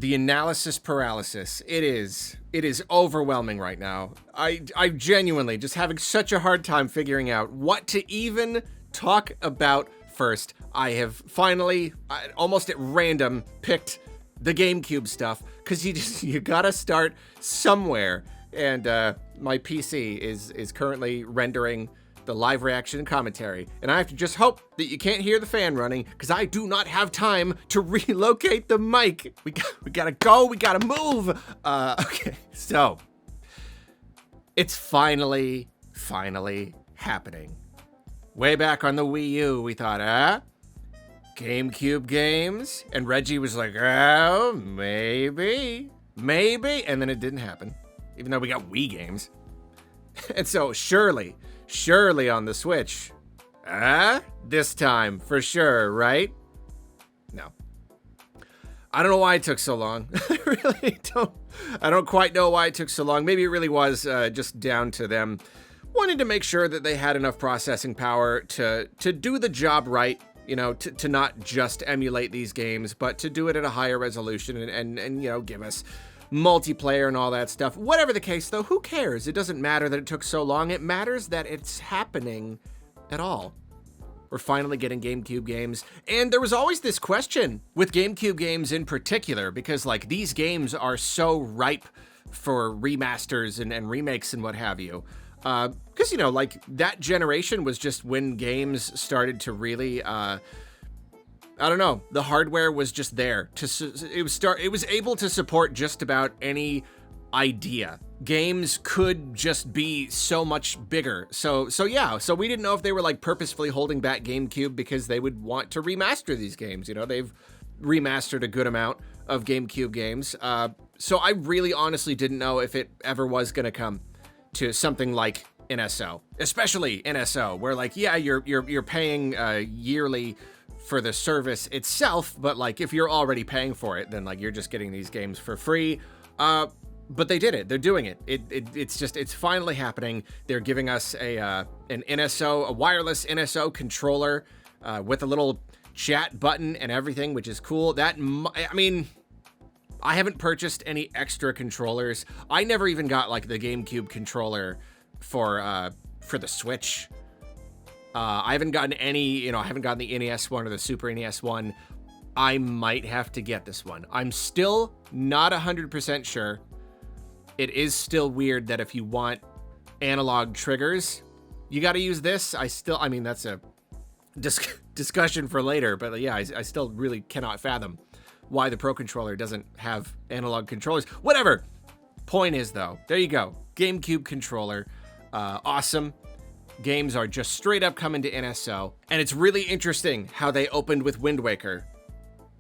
the analysis paralysis. It is overwhelming right now. I genuinely just having such a hard time figuring out what to even talk about first. I have finally, almost at random, picked the GameCube stuff, because you gotta start somewhere. And my PC is currently rendering the live reaction commentary, and I have to just hope that you can't hear the fan running, because I do not have time to relocate the mic. We gotta go, we gotta move. Okay, so it's finally happening. Way back on the Wii U, we thought, GameCube games? And Reggie was like, oh, maybe, and then it didn't happen, even though we got Wii games. And so surely on the Switch, this time for sure, right? No. I don't know why it took so long. I don't quite know why it took so long. Maybe it really was just down to them wanting to make sure that they had enough processing power to do the job right, you know, to not just emulate these games, but to do it at a higher resolution and you know, give us multiplayer and all that stuff. Whatever the case, though, who cares? It doesn't matter that it took so long. It matters that it's happening at all. We're finally getting GameCube games. And there was always this question with GameCube games in particular, because like these games are ripe for remasters and remakes and what have you. Because, you know, like that generation was just when games started to really, I don't know, the hardware was just there. It was able to support just about any idea. Games could just be so much bigger. So we didn't know if they were like purposefully holding back GameCube because they would want to remaster these games. You know, they've remastered a good amount of GameCube games. So I really honestly didn't know if it ever was going to come to something like NSO, especially NSO, where like, yeah, you're paying yearly for the service itself, but like if you're already paying for it, then like you're just getting these games for free. But they did it. They're doing it. It's finally happening. They're giving us an NSO, a wireless NSO controller with a little chat button and everything, which is cool. I mean, I haven't purchased any extra controllers. I never even got like the GameCube controller for the Switch. I haven't gotten any, I haven't gotten the NES one or the Super NES one. I might have to get this one. I'm still not 100% sure. It is still weird that if you want analog triggers, you got to use this. I mean, that's a discussion for later, but yeah, I still really cannot fathom why the Pro Controller doesn't have analog controllers. Whatever. Point is, though, there you go. GameCube controller. Awesome. Games are just straight up coming to NSO. And it's really interesting how they opened with Wind Waker.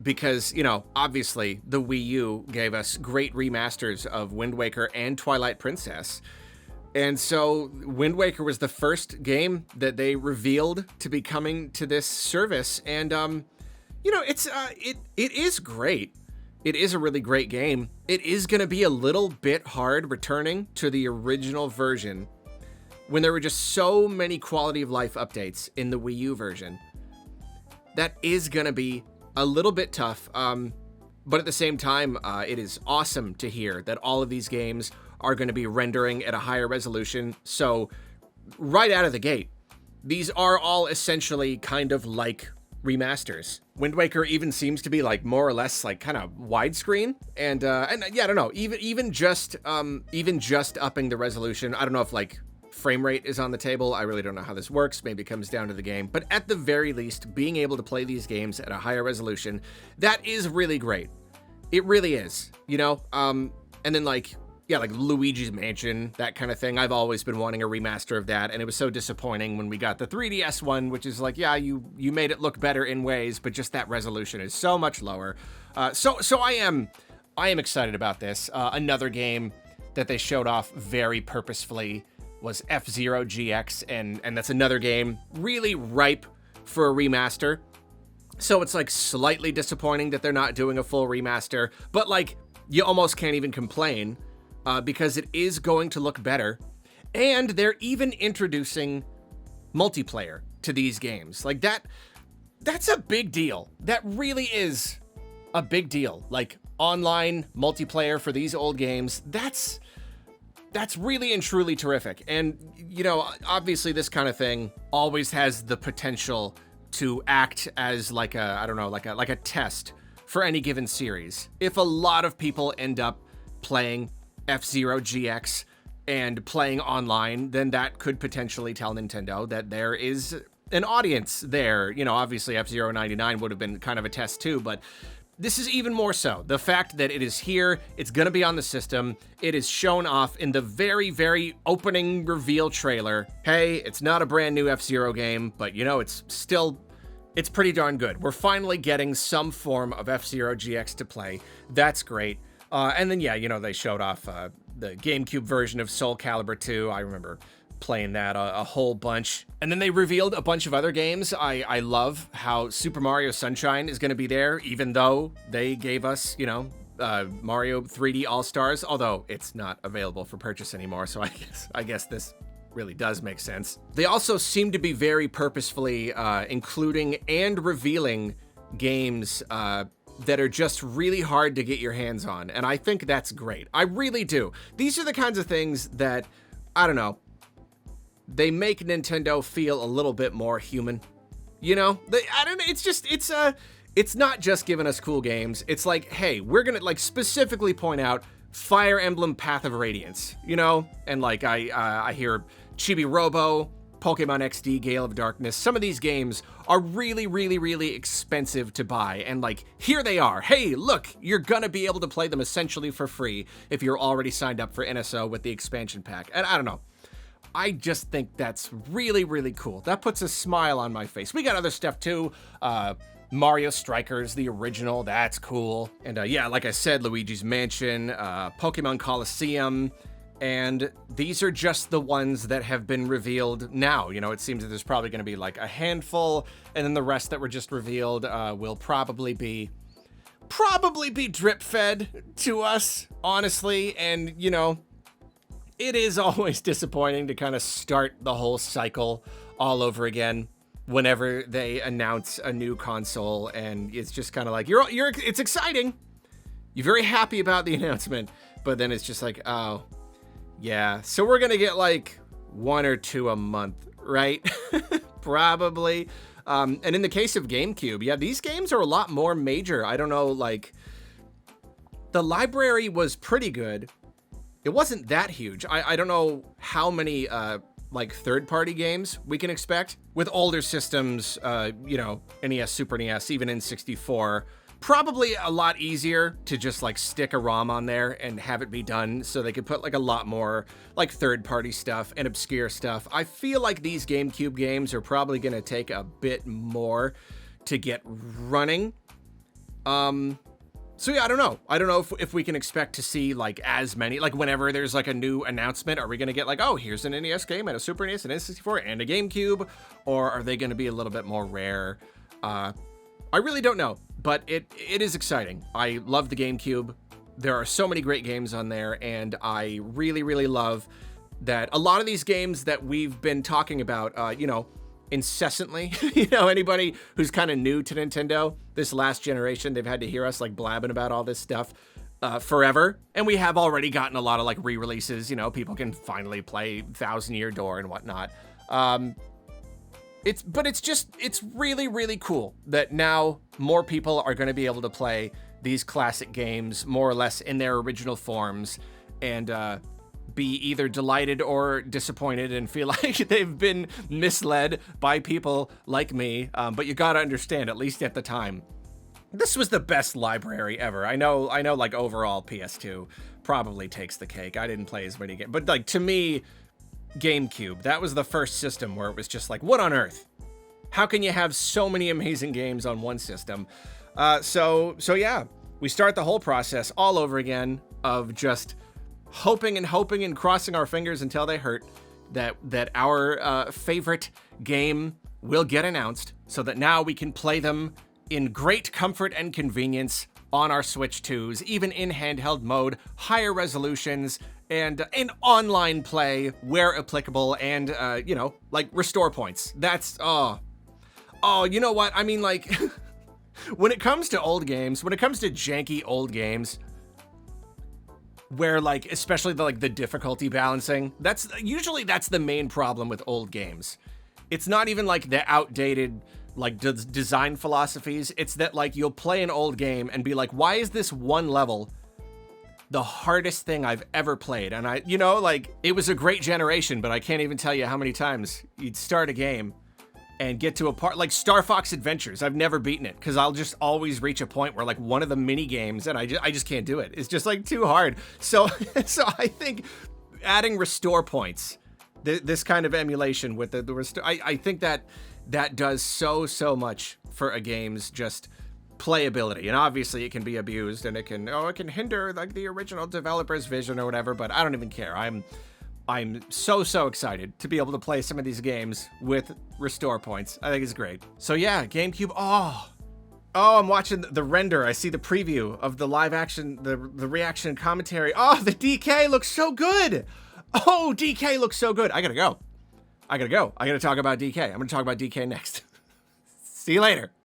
Because, obviously, the Wii U gave us great remasters of Wind Waker and Twilight Princess. And so Wind Waker was the first game that they revealed to be coming to this service. And, it is great. It is a really great game. It is going to be a little bit hard returning to the original version when there were just so many quality of life updates in the Wii U version. That is going to be a little bit tough, but at the same time, it is awesome to hear that all of these games are going to be rendering at a higher resolution. So right out of the gate, these are all essentially kind of like remasters. Wind Waker even seems to be like more or less like kind of widescreen, and yeah, I don't know, even just upping the resolution. I don't know if like frame rate is on the table. I really don't know how this works. Maybe it comes down to the game, but at the very least, being able to play these games at a higher resolution, that is really great. It really is, and then like Luigi's Mansion, that kind of thing. I've always been wanting a remaster of that, and it was so disappointing when we got the 3DS one, which is like, yeah, you made it look better in ways, but just that resolution is so much lower. So I am excited about this. Another game that they showed off very purposefully was F-Zero GX, and that's another game really ripe for a remaster. So it's like slightly disappointing that they're not doing a full remaster, but like you almost can't even complain because it is going to look better. And they're even introducing multiplayer to these games. Like that's a big deal. That really is a big deal. Like online multiplayer for these old games, that's really and truly terrific. And, you know, obviously this kind of thing always has the potential to act as like a, I don't know, like a test for any given series. If a lot of people end up playing F-Zero GX and playing online, then that could potentially tell Nintendo that there is an audience there. You know, obviously F-Zero 99 would have been kind of a test too, but this is even more so. The fact that it is here, it's going to be on the system, it is shown off in the very, very opening reveal trailer. Hey, it's not a brand new F-Zero game, but you know, it's pretty darn good. We're finally getting some form of F-Zero GX to play. That's great. And then, yeah, you know, they showed off the GameCube version of Soul Calibur 2. I remember playing that a whole bunch. And then they revealed a bunch of other games. I love how Super Mario Sunshine is going to be there, even though they gave us, you know, Mario 3D All-Stars, although it's not available for purchase anymore, so I guess this really does make sense. They also seem to be very purposefully including and revealing games that are just really hard to get your hands on, and I think that's great. I really do. These are the kinds of things that, I don't know, they make Nintendo feel a little bit more human. You know, I don't know, it's not just giving us cool games. It's like, hey, we're gonna like specifically point out Fire Emblem Path of Radiance, you know? And like I hear Chibi Robo, Pokemon XD, Gale of Darkness. Some of these games are really, really, really expensive to buy. And like, here they are. Hey, look, you're gonna be able to play them essentially for free if you're already signed up for NSO with the expansion pack. And I don't know. I just think that's really, really cool. That puts a smile on my face. We got other stuff too. Mario Strikers, the original, that's cool. And yeah, like I said, Luigi's Mansion, Pokemon Coliseum, and these are just the ones that have been revealed now. You know, it seems that there's probably going to be like a handful, and then the rest that were just revealed will probably be drip fed to us, honestly. And, you know, it is always disappointing to kind of start the whole cycle all over again whenever they announce a new console, and it's just kind of like, it's exciting. You're very happy about the announcement, but then it's just like, oh, yeah. So we're going to get like 1 or 2 a month, right? Probably. And in the case of GameCube, yeah, these games are a lot more major. I don't know, like, the library was pretty good. It wasn't that huge. I don't know how many, like, third-party games we can expect. With older systems, you know, NES, Super NES, even N64, probably a lot easier to just, like, stick a ROM on there and have it be done, so they could put, like, a lot more, like, third-party stuff and obscure stuff. I feel like these GameCube games are probably going to take a bit more to get running. So yeah, I don't know. I don't know if we can expect to see like as many, like whenever there's like a new announcement, are we going to get like, oh, here's an NES game and a Super NES and N64 and a GameCube, or are they going to be a little bit more rare? I really don't know, but it is exciting. I love the GameCube. There are so many great games on there, and I really, really love that a lot of these games that we've been talking about, you know, incessantly, you know, anybody who's kind of new to Nintendo this last generation, they've had to hear us like blabbing about all this stuff forever. And we have already gotten a lot of like re-releases, you know, people can finally play Thousand Year Door and whatnot. It's really, really cool that now more people are going to be able to play these classic games more or less in their original forms, and be either delighted or disappointed and feel like they've been misled by people like me. But you gotta understand, at least at the time, this was the best library ever. I know like overall PS2 probably takes the cake. I didn't play as many games, but like to me, GameCube, that was the first system where it was just like, what on earth? How can you have so many amazing games on one system? So yeah, we start the whole process all over again of just hoping and crossing our fingers until they hurt that our favorite game will get announced, so that now we can play them in great comfort and convenience on our Switch 2s, even in handheld mode, higher resolutions, and in online play where applicable, and you know, like restore points. That's you know what I mean, like When it comes to old games, when it comes to janky old games, where like, especially the difficulty balancing, that's the main problem with old games. It's not even like the outdated like design philosophies. It's that like you'll play an old game and be like, why is this one level the hardest thing I've ever played? And like it was a great generation, but I can't even tell you how many times you'd start a game and get to a part like Star Fox Adventures. I've never beaten it because I'll just always reach a point where like one of the mini games and I just can't do it. It's just like too hard. So I think adding restore points, this kind of emulation with the restore, I think that does so much for a game's just playability. And obviously it can be abused and it can hinder like the original developer's vision or whatever, but I don't even care. I'm so excited to be able to play some of these games with restore points. I think it's great. So yeah, GameCube. Oh, I'm watching the render. I see the preview of the live action, the reaction commentary. Oh, the DK looks so good. Oh, DK looks so good. I gotta go. I gotta talk about DK. I'm gonna talk about DK next. See you later.